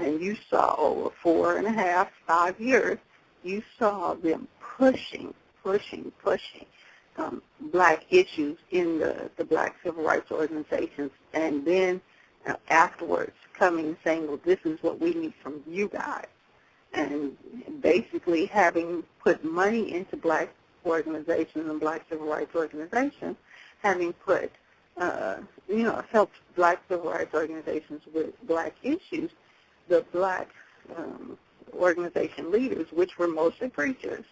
And you saw over 4.5, 5 years, you saw them pushing black issues in the black civil rights organizations, and then afterwards coming and saying, well, this is what we need from you guys. And basically having put money into black organizations and black civil rights organizations, having put, helped black civil rights organizations with black issues, the black organization leaders, which were mostly preachers,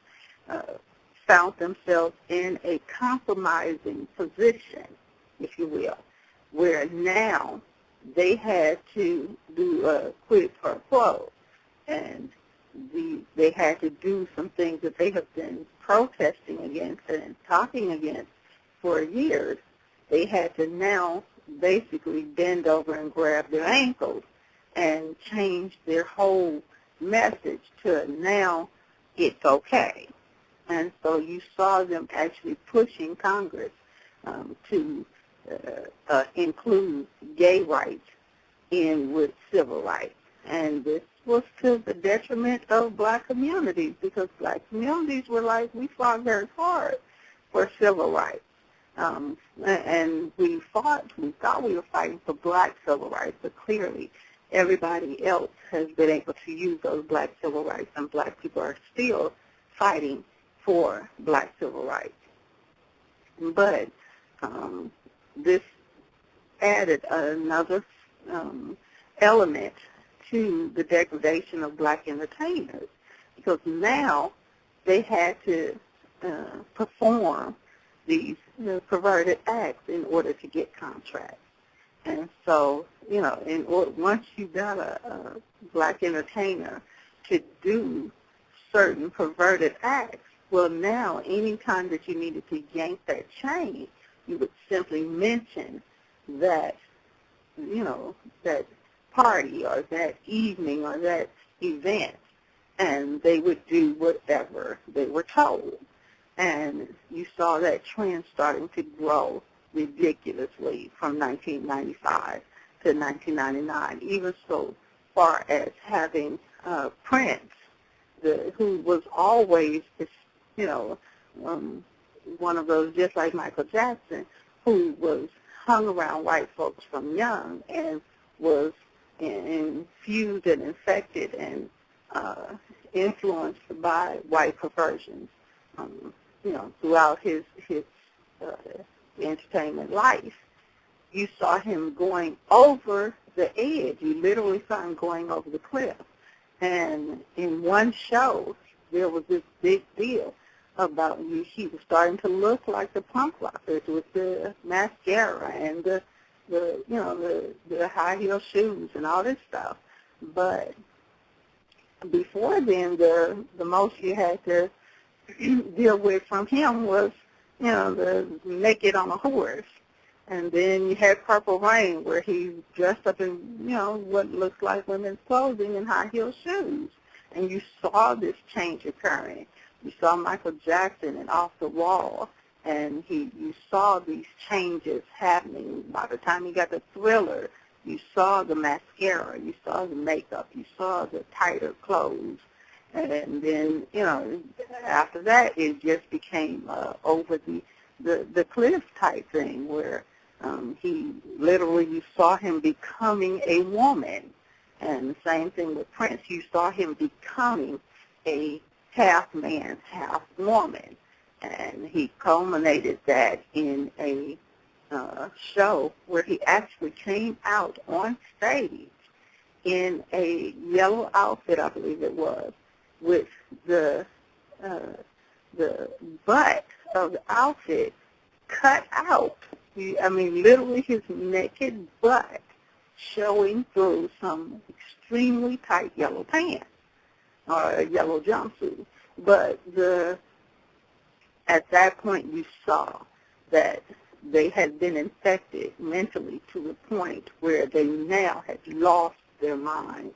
found themselves in a compromising position, if you will, where now they had to do a quid pro quo, and they had to do some things that they have been protesting against and talking against for years. They had to now basically bend over and grab their ankles and change their whole message to now it's okay. And so you saw them actually pushing Congress to include gay rights in with civil rights. And this was to the detriment of black communities, because black communities were like, we fought very hard for civil rights. And we thought we were fighting for black civil rights, but clearly everybody else has been able to use those black civil rights, and black people are still fighting for black civil rights. But this added another element to the degradation of black entertainers, because now they had to perform these perverted acts in order to get contracts. And so, once you got a black entertainer to do certain perverted acts, well, now any time that you needed to yank that chain, you would simply mention that, that party or that evening or that event, and they would do whatever they were told. And you saw that trend starting to grow ridiculously from 1995 to 1999, even so far as having Prince, who was always, one of those, just like Michael Jackson, who was hung around white folks from young and was infused and infected and influenced by white perversions, throughout his entertainment life. You saw him going over the edge. You literally saw him going over the cliff. And in one show, there was this big deal about he was starting to look like the punk rockers with the mascara and the high heel shoes and all this stuff. But before then, the most you had to deal with from him was, the naked on a horse. And then you had Purple Rain, where he dressed up in, what looks like women's clothing and high heel shoes. And you saw this change occurring. You saw Michael Jackson and Off the Wall, and you saw these changes happening. By the time you got to Thriller, you saw the mascara, you saw the makeup, you saw the tighter clothes. And then, after that, it just became over the cliff type thing, where you saw him becoming a woman. And the same thing with Prince, you saw him becoming a half man, half woman. And he culminated that in a show where he actually came out on stage in a yellow outfit, I believe it was, with the butt of the outfit cut out. Literally his naked butt showing through some extremely tight yellow pants or a yellow jumpsuit. But at that point you saw that they had been infected mentally to the point where they now had lost their minds.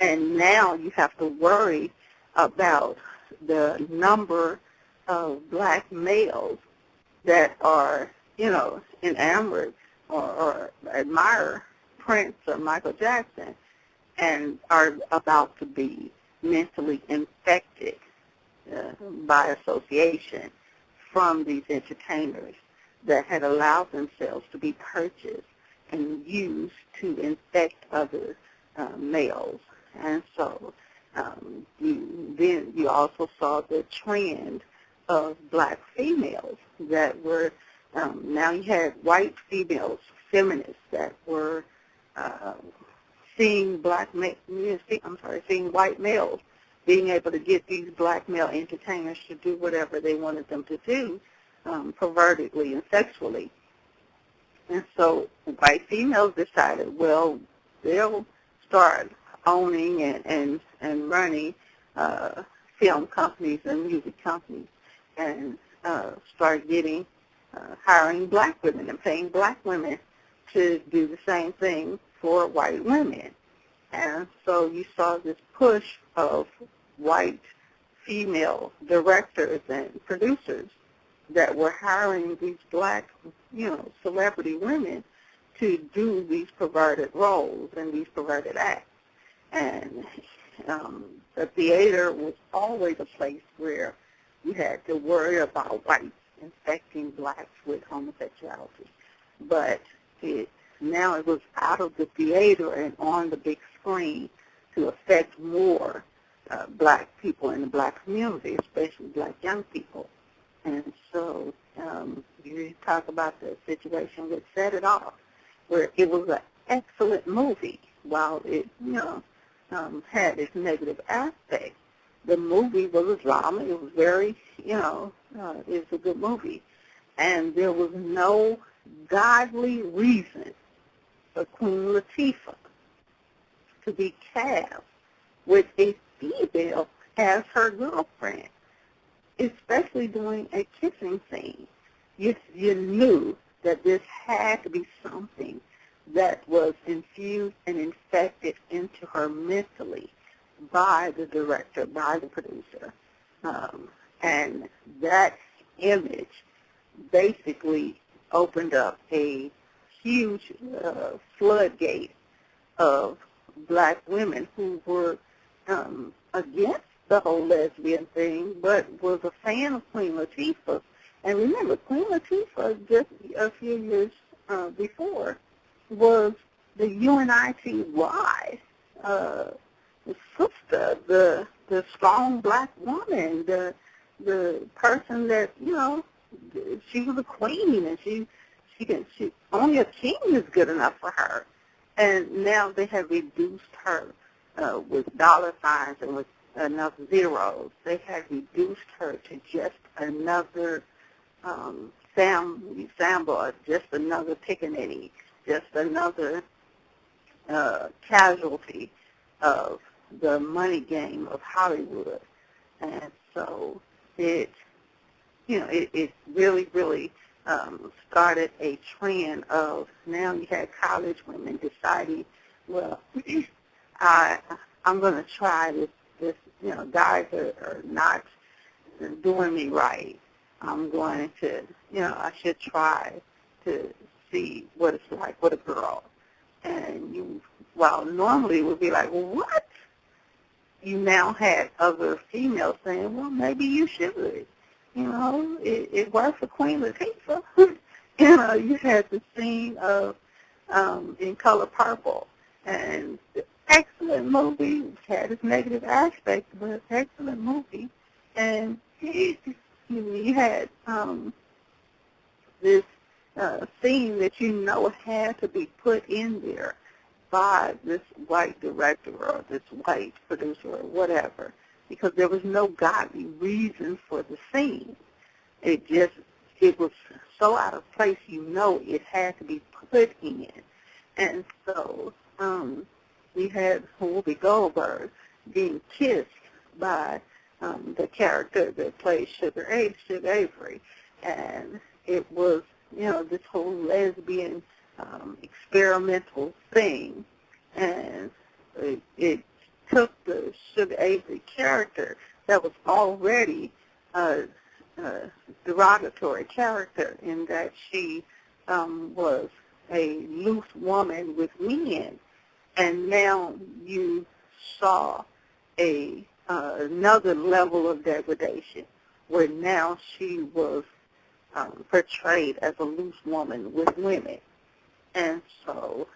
And now you have to worry about the number of black males that are, enamored or admire Prince or Michael Jackson, and are about to be mentally infected by association from these entertainers that had allowed themselves to be purchased and used to infect other males. And so you also saw the trend of black females that were, now you had white females, feminists that were seeing seeing white males being able to get these black male entertainers to do whatever they wanted them to do, pervertedly and sexually. And so white females decided, well, they'll start owning and running film companies and music companies and start hiring black women and paying black women to do the same thing for white women. And so you saw this push of white female directors and producers that were hiring these black, celebrity women to do these perverted roles and these perverted acts. And the theater was always a place where you had to worry about whites infecting blacks with homosexuality. But now it was out of the theater and on the big screen to affect more black people in the black community, especially black young people. And so you talk about the situation that set it off, where it was an excellent movie. While it, had its negative aspects, the movie was a drama. It was very, it's a good movie. And there was no godly reason for Queen Latifah to be cast with a female as her girlfriend, especially during a kissing scene. You knew that this had to be something that was infused and infected into her mentally by the director, by the producer. And that image basically opened up a huge floodgate of black women who were against the whole lesbian thing, but was a fan of Queen Latifah. And remember, Queen Latifah, just a few years before, was the UNITY the sister, the strong black woman, the person that, she was a queen, and she only a king is good enough for her. And now they have reduced her with dollar signs and with enough zeros. They have reduced her to just another Sambo, just another pickaninny, just another casualty of the money game of Hollywood. And so it really, really started a trend of, now you had college women deciding, well, I'm going to try this, guys are not doing me right. I'm going to, I should try to see what it's like with a girl. And normally it would be like, well, what? You now had other females saying, well, maybe you should. It worked for Queen Latifah. You had the scene of In Color Purple, and excellent movie. It had its negative aspects, but excellent movie. And you had this scene that had to be put in there by this white director or this white producer or whatever, because there was no godly reason for the scene. It was so out of place, it had to be put in. And so we had Whoopi Goldberg being kissed by the character that plays Sugar Avery. And it was, this whole lesbian experimental thing. And it took the Sugar Avery character that was already a derogatory character in that she was a loose woman with men, And now you saw another level of degradation, where now she was portrayed as a loose woman with women. And so